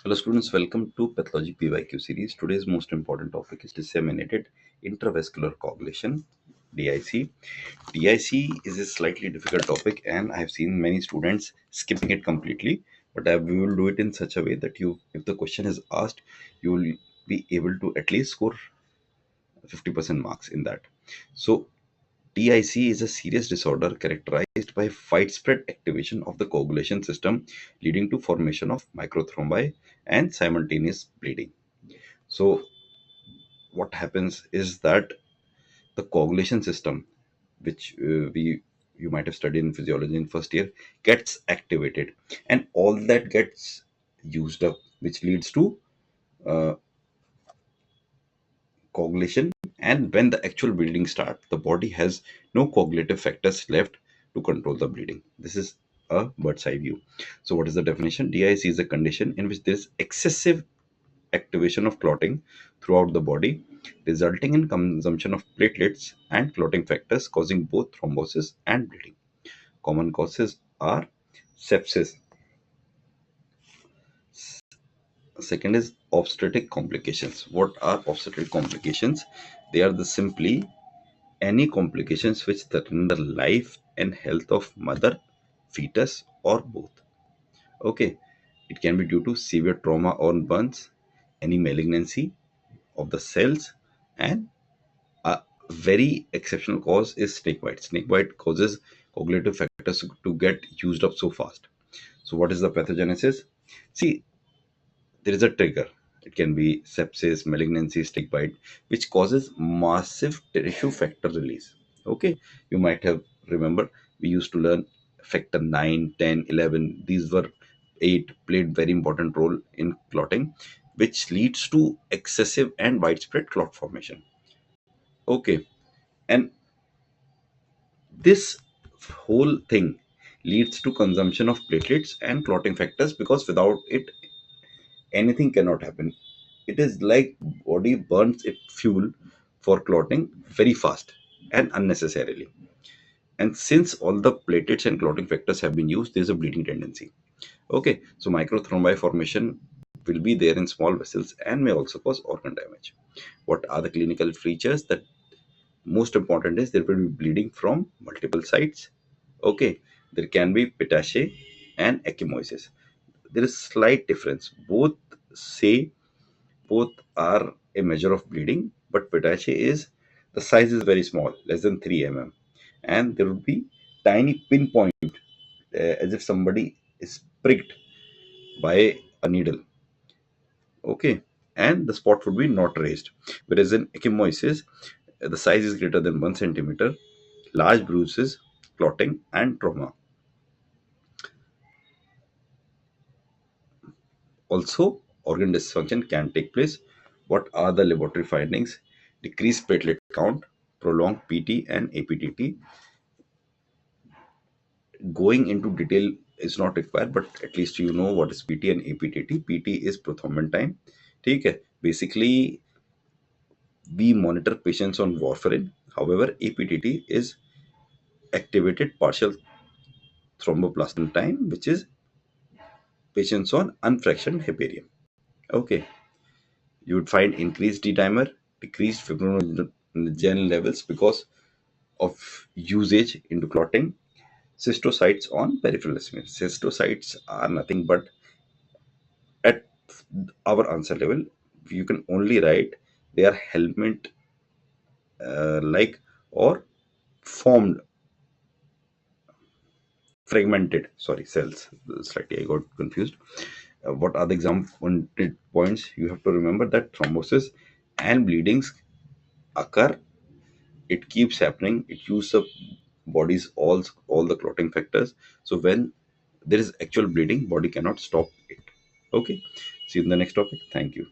Hello students, welcome to Pathology PYQ series. Today's most important topic is Disseminated Intravascular Coagulation, DIC. DIC is a slightly difficult topic and I have seen many students skipping it completely, but we will do it in such a way that if the question is asked, you will be able to at least score 50% marks in that. So DIC is a serious disorder characterized by widespread activation of the coagulation system leading to formation of microthrombi and simultaneous bleeding. So what happens is that the coagulation system, which we you might have studied in physiology in first year, gets activated, and all that gets used up, which leads to uh, coagulation. And when the actual bleeding starts, the body has no coagulative factors left to control the bleeding. This is a bird's eye view. So what is the definition? DIC is a condition in which there is excessive activation of clotting throughout the body, resulting in consumption of platelets and clotting factors, causing both thrombosis and bleeding. Common causes are sepsis. Second is obstetric complications. What are obstetric complications? They are the simply any complications which threaten the life and health of mother, fetus, or both. Okay, it can be due to severe trauma or burns, any malignancy of the cells, and a very exceptional cause is snake bite. Snake bite causes coagulative factors to get used up so fast. So, what is the pathogenesis? See, there is a trigger. It can be sepsis, malignancy, snake bite, which causes massive tissue factor release. Okay, you might have remember we used to learn factor 9, 10, 11. These were 8 played very important role in clotting, which leads to excessive and widespread clot formation. Okay, and this whole thing leads to consumption of platelets and clotting factors because without it anything cannot happen. It is like body burns its fuel for clotting very fast and unnecessarily. And since all the platelets and clotting factors have been used, there is a bleeding tendency. Okay, so microthrombi formation will be there in small vessels and may also cause organ damage. What are the clinical features? That most important is there will be bleeding from multiple sites. Okay, there can be pitaceae and ecchymosis. There is slight difference. Say both are a measure of bleeding, but pitaceae is the size is very small, less than 3 mm, and there would be tiny pinpoint as if somebody is pricked by a needle. Okay, and the spot would be not raised. Whereas in ecchymosis, the size is greater than 1 centimeter, large bruises, clotting, and trauma. Also, organ dysfunction can take place. What are the laboratory findings? Decreased platelet count, prolonged PT and APTT. Going into detail is not required, but at least you know what is PT and APTT. PT is prothrombin time. ठीक है. Basically, we monitor patients on warfarin. However, APTT is activated partial thromboplastin time, which is patients on unfractioned heparin. Okay, you would find increased D dimer, decreased fibrinogen levels because of usage into clotting, cystocytes on peripheral smear. Cystocytes are nothing but at our answer level, you can only write they are helmet like or formed fragmented cells. Slightly I got confused. What are the example points? You have to remember that thrombosis and bleedings occur. It keeps happening. It uses up body's all the clotting factors. So when there is actual bleeding, body cannot stop it. Okay, see you in the next topic. Thank you.